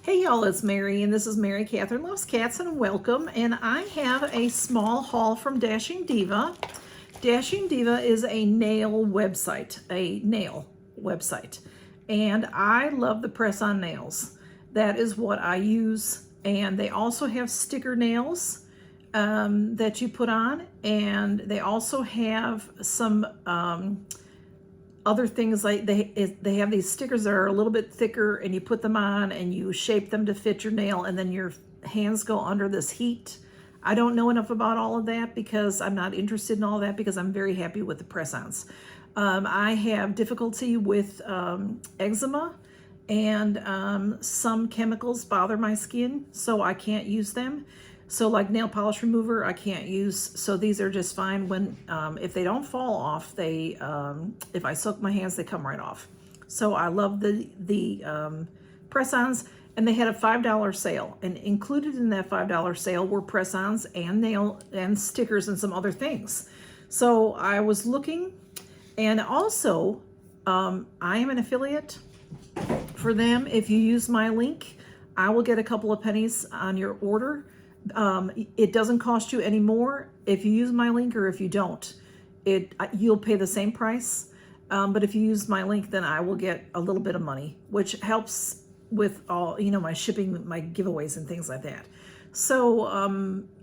Hey y'all, it's Mary, and this is Mary Catherine Loves Cats, and welcome. And I have a small haul from Dashing Diva. Dashing Diva is a nail website, and I love the press-on nails. That is what I use, and they also have sticker nails that you put on, and they also have some other things like they have these stickers that are a little bit thicker, and you put them on and you shape them to fit your nail, and then your hands go under this heat. I don't know enough about all of that because I'm not interested in all that because I'm very happy with the press-ons. I have difficulty with eczema, and some chemicals bother my skin, so I can't use them. So like nail polish remover, I can't use. So these are just fine when, if they don't fall off, they, if I soak my hands, they come right off. So I love the press-ons, and they had a $5 sale, and included in that $5 sale were press-ons and nail and stickers and some other things. So I was looking, and also I am an affiliate for them. If you use my link, I will get a couple of pennies on your order. It doesn't cost you any more if you use my link, or if you don't, you'll pay the same price. But if you use my link, then I will get a little bit of money, which helps with all, my shipping, my giveaways and things like that. So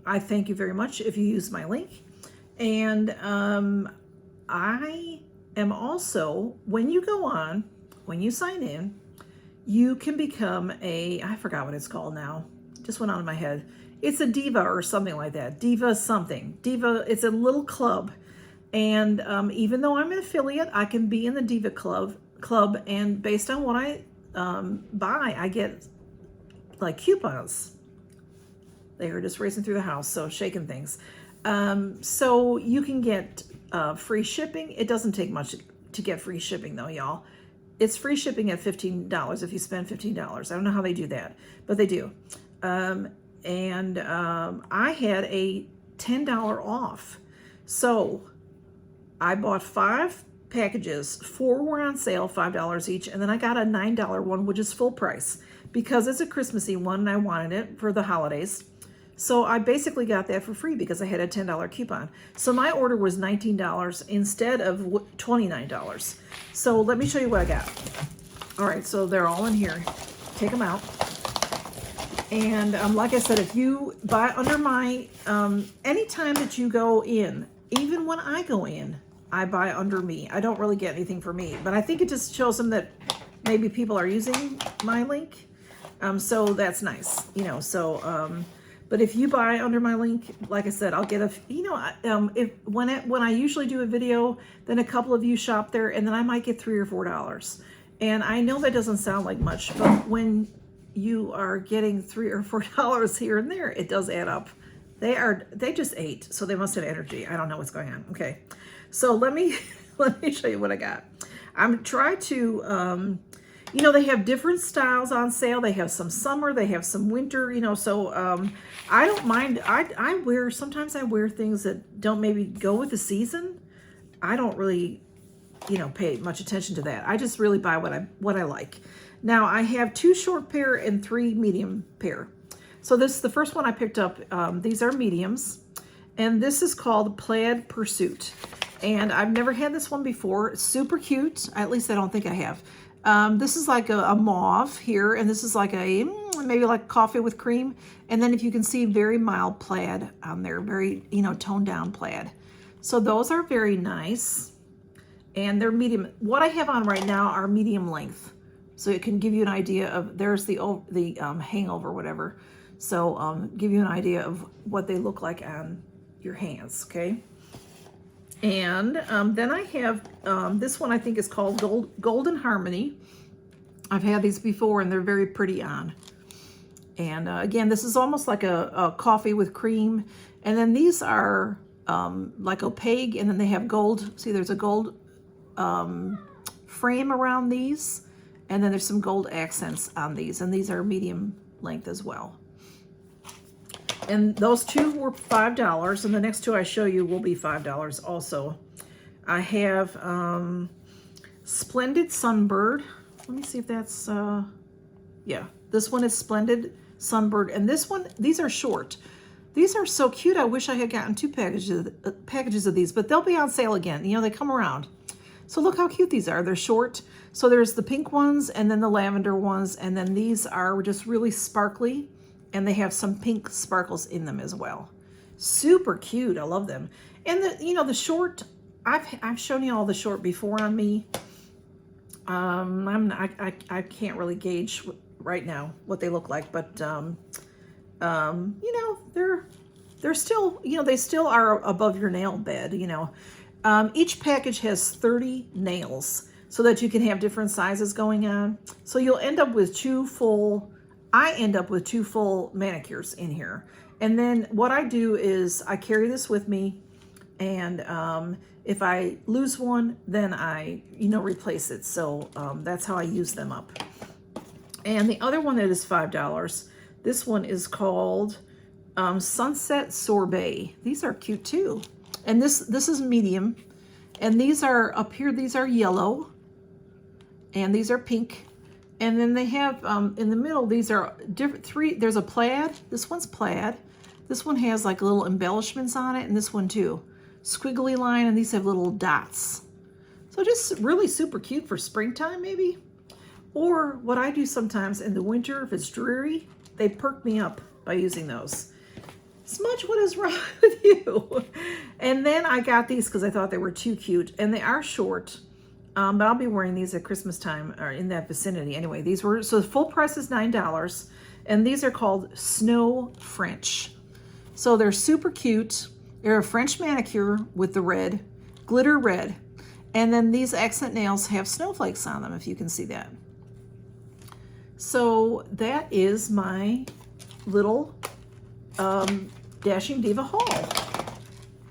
I thank you very much if you use my link. And I am also, when you sign in, you can become I forgot what it's called now, just went out of my head. It's a Diva or something like that. Diva something. Diva, it's a little club. And even though I'm an affiliate, I can be in the Diva club, and based on what I buy, I get like coupons. They are just racing through the house, so shaking things. So you can get free shipping. It doesn't take much to get free shipping though, y'all. It's free shipping at $15 if you spend $15. I don't know how they do that, but they do. And I had a $10 off. So I bought 5 packages. 4 were on sale, $5 each. And then I got a $9 one, which is full price because it's a Christmassy one and I wanted it for the holidays. So I basically got that for free because I had a $10 coupon. So my order was $19 instead of $29. So let me show you what I got. All right, so they're all in here. Take them out. And like I said, if you buy under my, anytime that you go in, even when I go in, I buy under me. I don't really get anything for me, but I think it just shows them that maybe people are using my link. So that's nice, but if you buy under my link, like I said, I'll get when I usually do a video, then a couple of you shop there, and then I might get $3 or $4. And I know that doesn't sound like much, but when you are getting $3 or $4 here and there, it does add up. They just ate, so they must have energy. I don't know what's going on. Okay, so let me show you what I got. I'm trying to, they have different styles on sale. They have some summer, they have some winter, so I don't mind. Sometimes I wear things that don't maybe go with the season. I don't really, pay much attention to that. I just really buy what I like. Now I have 2 short pair and 3 medium pair. So this is the first one I picked up. These are mediums, and this is called Plaid Pursuit. And I've never had this one before. It's super cute. At least I don't think I have. This is like a mauve here, and this is like maybe like coffee with cream. And then if you can see, very mild plaid on there, very, toned down plaid. So those are very nice. And they're medium. What I have on right now are medium length. So it can give you an idea of, there's the hangover, whatever. So give you an idea of what they look like on your hands, okay? And then I have, this one I think is called Golden Harmony. I've had these before and they're very pretty on. And again, this is almost like a coffee with cream. And then these are like opaque, and then they have gold. See, there's a gold frame around these. And then there's some gold accents on these, and these are medium length as well. And those 2 were $5, and the next 2 I show you will be $5 also. I have Splendid Sunbird. Let me see if that's Yeah, this one is Splendid Sunbird, and this one, these are short. These are so cute. I wish I had gotten 2 packages of these, but they'll be on sale again. You know, they come around. So look how cute these are. They're short. So there's the pink ones and then the lavender ones, and then these are just really sparkly, and they have some pink sparkles in them as well. Super cute. I love them. And the, you know, the short, I've shown you all the short before on me. I can't really gauge right now what they look like, but you know, they're still, you know, they still are above your nail bed, you know. Each package has 30 nails so that you can have different sizes going on. So you'll end up with 2 full, I end up with 2 full manicures in here. And then what I do is I carry this with me, and if I lose one, then I, you know, replace it. So that's how I use them up. And the other one that is $5, this one is called Sunset Sorbet. These are cute too. And this is medium. And these are up here, these are yellow. And these are pink. And then they have in the middle, these are different, 3, there's a plaid. This one's plaid. This one has like little embellishments on it, and this one too. Squiggly line, and these have little dots. So just really super cute for springtime maybe. Or what I do sometimes in the winter, if it's dreary, they perk me up by using those. Smudge, what is wrong with you? And then I got these because I thought they were too cute, and they are short, but I'll be wearing these at Christmas time, or in that vicinity anyway. These were, so the full price is $9, and these are called Snow French. So they're super cute. They're a French manicure with the red, glitter red. And then these accent nails have snowflakes on them, if you can see that. So that is my little Dashing Diva haul.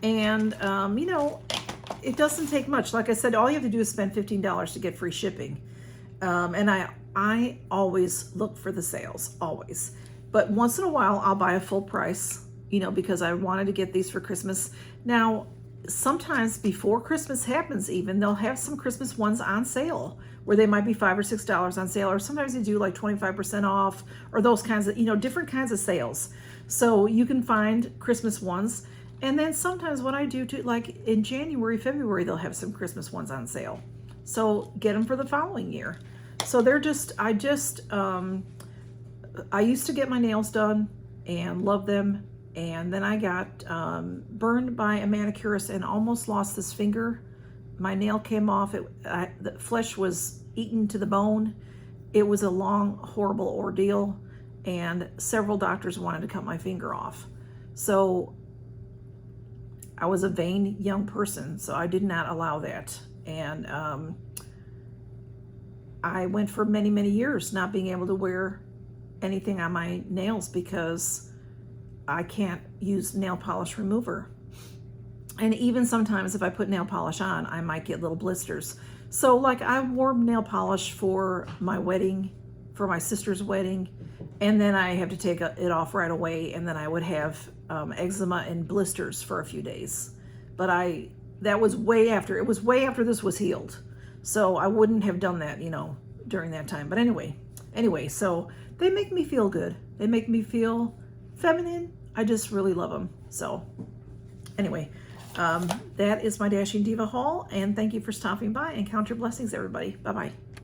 And, you know, it doesn't take much. Like I said, all you have to do is spend $15 to get free shipping. And I always look for the sales, always. But once in a while, I'll buy a full price, you know, because I wanted to get these for Christmas. Now, sometimes before Christmas happens even, they'll have some Christmas ones on sale where they might be $5 or $6 on sale, or sometimes they do like 25% off, or those kinds of, you know, different kinds of sales. So you can find Christmas ones. And then sometimes what I do too, like in January, February, they'll have some Christmas ones on sale. So get them for the following year. So they're just, I used to get my nails done and love them. And then I got burned by a manicurist and almost lost this finger. My nail came off. The flesh was eaten to the bone. It was a long, horrible ordeal, and several doctors wanted to cut my finger off. So I was a vain young person, so I did not allow that. And I went for many, many years not being able to wear anything on my nails because I can't use nail polish remover. And even sometimes if I put nail polish on, I might get little blisters. So like I wore nail polish for my wedding, for my sister's wedding, and then I have to take it off right away, and then I would have eczema and blisters for a few days. But that was way after, it was way after this was healed. So I wouldn't have done that, you know, during that time. But anyway, so they make me feel good. They make me feel feminine. I just really love them. So anyway, that is my Dashing Diva haul, and thank you for stopping by, and count your blessings, everybody. Bye-bye.